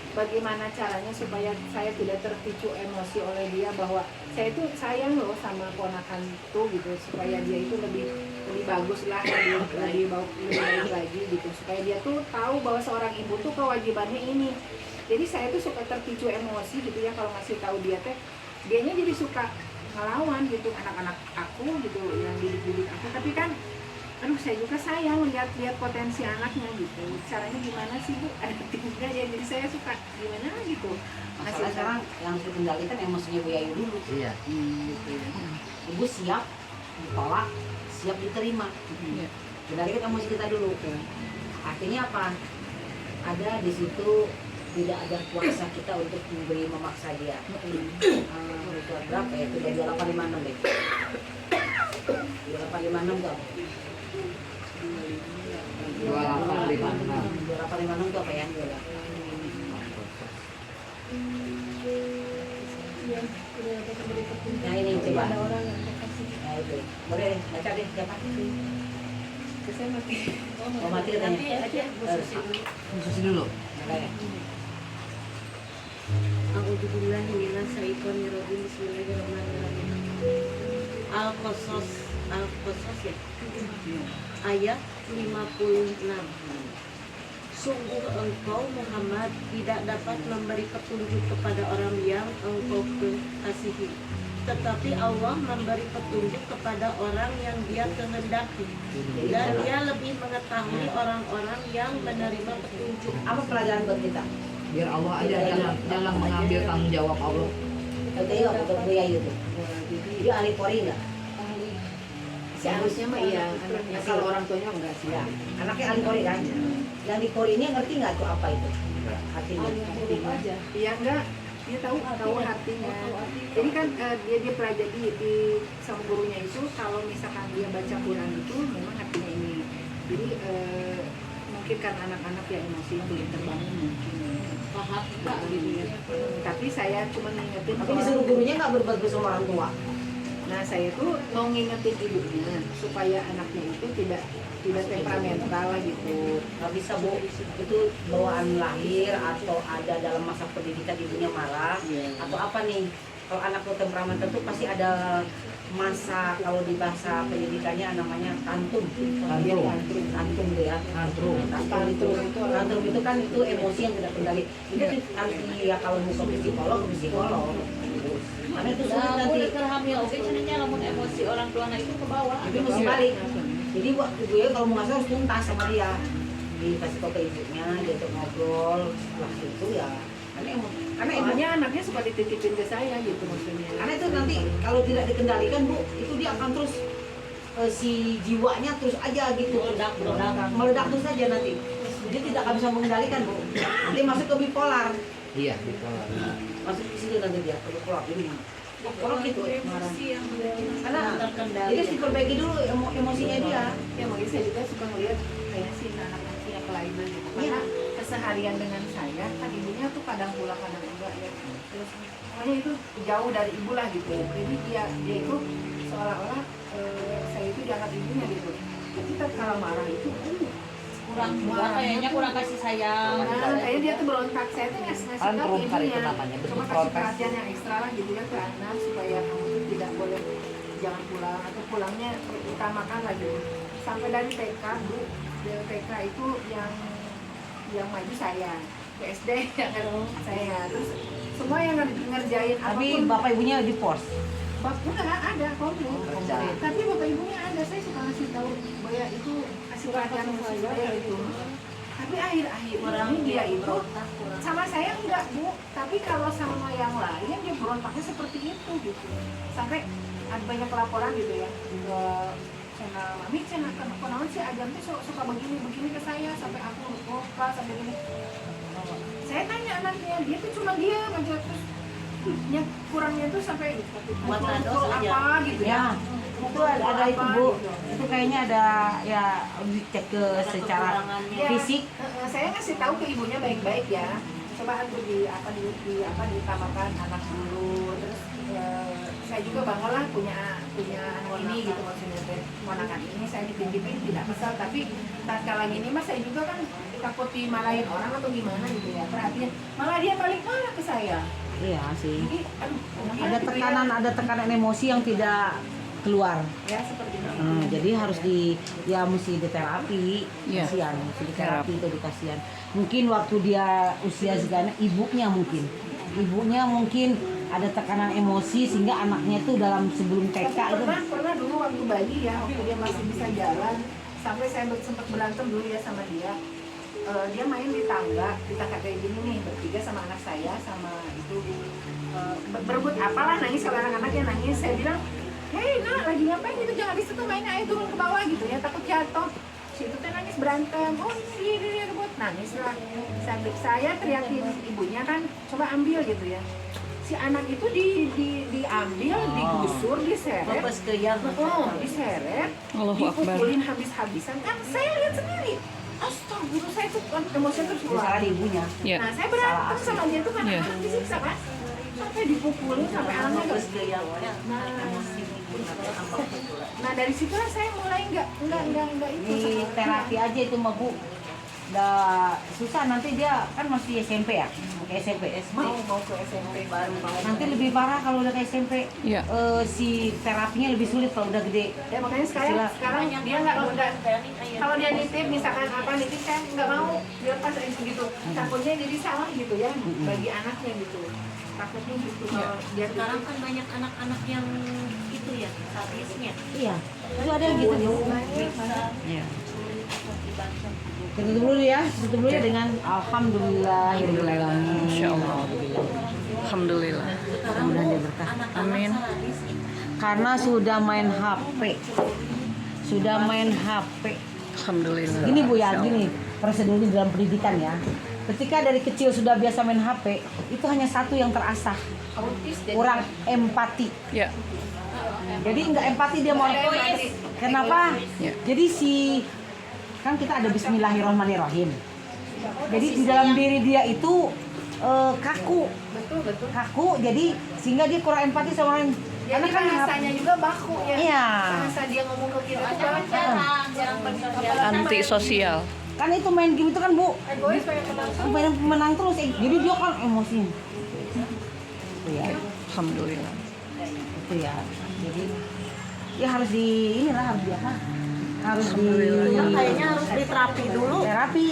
C: Bagaimana caranya supaya saya tidak terpicu emosi oleh dia bahwa saya itu sayang loh sama ponakan tuh gitu, supaya dia itu lebih bagus lah, lebih baik lagi gitu, supaya dia tuh tahu bahwa seorang ibu tuh kewajibannya ini. Jadi saya tuh suka terpicu emosi gitu ya kalau ngasih tahu dia teh, dianya jadi suka ngelawan gitu anak-anak aku gitu yang didik aku, tapi kan aduh saya juga sayang lihat potensi anaknya gitu. Caranya gimana sih Bu? Ada tipsnya ya, jadi saya suka gimana gitu.
A: Masalah sekarang yang harus dikendalikan emosinya Bu Yayu dulu.
B: Iya.
C: Gitu ya.
A: Ibu siap ditolak, siap diterima. Kendalikan emosi kita dulu. Artinya apa? Ada di situ tidak ada kuasa kita untuk memberi memaksa dia. Itu berapa ya? Itu dari 2856 deh. 2856 tuh. 2856 tuh apa ya? Nah ini coba.
G: Ada orang yang terkasih.
A: Nah itu. Boleh baca deh siapa?
G: Saya mati.
A: Oh mati katanya.
E: Nanti aja Bu Susi dulu.
B: Susi dulu.
A: Makanya.
G: A'udzubillahi minasyaitonir rajim. Bismillahirrahmanirrahim. Al-Qasas ya. Ayat 56. Sungguh engkau Muhammad tidak dapat memberi petunjuk kepada orang yang engkau kasihi, tetapi Allah memberi petunjuk kepada orang yang Dia kehendaki, dan Dia lebih mengetahui orang-orang yang menerima petunjuk.
A: Apa pelajaran buat kita?
B: Biar Allah aja jangan mengambil tanggung jawab Allah.
A: Betul ya, betul Bu Yayu tuh. Dia ahli Polri nggak?
C: Seharusnya mah iya, anaknya kalau orang tuanya enggak sih.
A: Ya, anaknya ahli Polri kan? Yang di Polri ini ngerti nggak tuh apa itu? Artinya.
G: aja.
C: Iya enggak, dia tahu artinya. Jadi kan dia pelajari di sama gurunya itu kalau misalkan dia baca Quran itu memang artinya ini. Jadi mungkin kan anak-anak yang emosi belum terbangun mungkin paham enggak gitu ya. Tapi saya cuma ngingetin.
A: Tapi disuruh gurunya nggak berbuat sama orang tua.
C: Nah saya tuh mau ngingetin ibunya supaya anaknya itu tidak temperamental lah gitu.
A: Nggak bisa Bu, itu bawaan lahir atau ada dalam masa pendidikan ibunya marah atau apa nih? Kalau anak tuh temperamental tuh pasti ada masa, kalau di bahasa pendidikannya namanya tantrum tuh ya. Tantrum itu kan itu emosi yang tidak kendali. Itu nanti ya kalau mau ke psikolog. Karena itu sulit nanti.
E: Kerhamnya oke cenanya lamun emosi orang tua itu ke bawah.
A: Tapi mesti balik. Jadi buat ibu ya kalau mau ngasih harus tuntas sama dia. Dikasih tau ke ibunya, dia tuh ngobrol. Setelah itu ya. Karena
C: Soalnya anaknya suka dititipin ke saya gitu maksudnya.
A: karena itu nanti kalau tidak dikendalikan Bu, itu dia akan terus si jiwanya terus aja gitu meledak terus aja nanti. Dia tidak akan bisa mengendalikan Bu. Nanti masuk ke bipolar.
B: Iya, bipolar.
A: Masuk ke situ nanti dia ke bipolar ini. Kalau gitu marah. Karena
E: terkendali.
A: jadi harus diperbaiki dulu emosinya dia.
C: Ya mungkin saya juga suka ngeliat kayak si anak-anak punya kelainan gitu. Karena keseharian dengan saya kan ibunya tuh kadang pulang kadang enggak ya. Terus pokoknya itu jauh dari ibu lah gitu. Jadi dia itu seolah-olah saya itu dianggap ibunya gitu. Tapi kalau marah itu
E: Kurang juga kayaknya kurang kasih sayang.
C: nah, kayaknya dia tuh berontak. Saya tuh ngasih tahu
B: Tantrum
C: ke
B: hari itu
C: ibunya.
B: namanya, bentuk
C: Coba kasih
B: protes.
C: perhatian yang ekstra lah gitu ya ke anak supaya kamu tuh tidak boleh jangan pulang atau pulangnya utamakan lagi. Sampai dari TK Bu, dari TK itu yang maju saya, ke SD yang saya, terus semua yang ngerjain
A: Tapi
C: apapun.
A: bapak ibunya di force.
C: Enggak ada komplit.
B: Kerja.
C: Tapi bapak ibunya ada, saya suka ngasih tahu bahwa itu kasih perhatian sama saya itu. Tapi akhir-akhir ini dia itu sama saya enggak Bu, tapi kalau sama yang lain dia berontaknya seperti itu gitu. Sampai ada banyak laporan gitu ya ke channel Mami, channel kenapa sih Ajam tuh suka begini ke saya sampai aku lupa sampai gini. Saya tanya anaknya, dia tuh cuma diam aja terus yang kurangnya tuh sampai pukul apa gitu
A: Ya,
C: ya.
A: itu ada itu Bu. Itu kayaknya ada ya dicek ke secara
C: Ya,
A: fisik.
C: saya ngasih tahu ke ibunya baik-baik ya. Coba diutamakan anak dulu. Terus saya juga bangga lah punya anak ini gitu, maksudnya teh ponakan ini saya dititipin tidak kesal, tapi tatkala gini mas saya juga kan takut dimarahin orang atau gimana gitu ya, perhatian malah dia balik malah ke saya.
A: Iya sih.
C: Jadi aduh,
A: Ada
C: gitu
A: tekanan,
C: ya.
A: ada tekanan emosi yang tidak keluar.
C: Ya seperti itu.
A: Jadi harus mesti diterapi,
D: Iya.
A: kasihan, mesti diterapi itu dikasihan. Mungkin waktu dia usia segana, ibunya mungkin ada tekanan emosi sehingga anaknya tuh dalam sebelum TK itu.
C: Pernah dulu waktu bayi ya, waktu dia masih bisa jalan, sampai saya sempat berantem dulu ya sama dia. Dia main di tangga kayak gini nih, bertiga sama anak saya sama itu berebut apalah, nangis kalau anak-anaknya nangis. Saya bilang, hei nak lagi ngapain gitu, jangan di situ main, ayo turun ke bawah gitu ya, takut jatuh. Si itu teh nangis berantem, oh ini rebut, nangis lah. Saya teriakin ibunya kan, coba ambil gitu ya. Si anak itu diambil, digusur, diseret, diseret,
D: Allahu Akbar.
C: dipukulin habis-habisan. Kan saya lihat sendiri, astagfirullah, saya tuh emosi terus
A: Salah
C: keluar.
A: di ibunya.
D: Ya.
C: Nah saya berantem sama dia tuh karena
D: Iya.
C: anak disiksa kan, sampai dipukulin sampai anaknya nggak. Nah dari situlah saya mulai nggak itu.
A: Di terapi aja itu mah Bu. Udah susah, nanti dia kan masih SMP ya, kayak SMP.
C: Mau ke SMP baru mau.
A: Nanti lebih parah kalau udah ke SMP.
D: Iya.
A: Si terapinya lebih sulit kalau udah gede.
C: Ya makanya sekarang dia nggak kalau dia nitip misalkan apa nitip saya nggak mau dilepas dari begitu, takutnya jadi salah gitu ya bagi anaknya gitu, takutnya gitu kalau dia
E: Sekarang kan banyak anak-anak yang itu ya, sadisnya.
A: Iya, itu ada yang gitu Bu.
D: Iya.
A: Kita tutup dulu ya dengan Alhamdulillah.
D: Insyaallah. Alhamdulillah.
A: Mudah-mudahan dia berkah.
D: Amin.
A: Karena sudah main HP.
D: Alhamdulillah.
A: Gini Bu ya, gini prosedurnya dalam pendidikan ya. Ketika dari kecil sudah biasa main HP, itu hanya satu yang terasah,
C: autis jadi
A: kurang empati.
D: Ya.
A: Jadi nggak empati dia mau. Kenapa?
D: Ya.
A: Jadi kan kita ada Bismillahirrahmanirrahim. Jadi di dalam diri dia itu kaku, jadi sehingga dia kurang empati sama orang.
C: jadi
A: Karena kan
C: bahasanya juga baku ya.
A: Iya.
C: Bahasa dia ngomong ke kita tuh baku.
E: Jarang
D: Anti sosial.
A: Kan itu main game itu kan Bu,
C: Egois pengen menang.
A: pengen menang terus. Jadi dia kan emosi. Itu ya,
D: Alhamdulillah.
A: itu ya. Jadi ya harus harus di
D: Alhamdulillah.
A: kayaknya harus diterapi dulu. Terapi.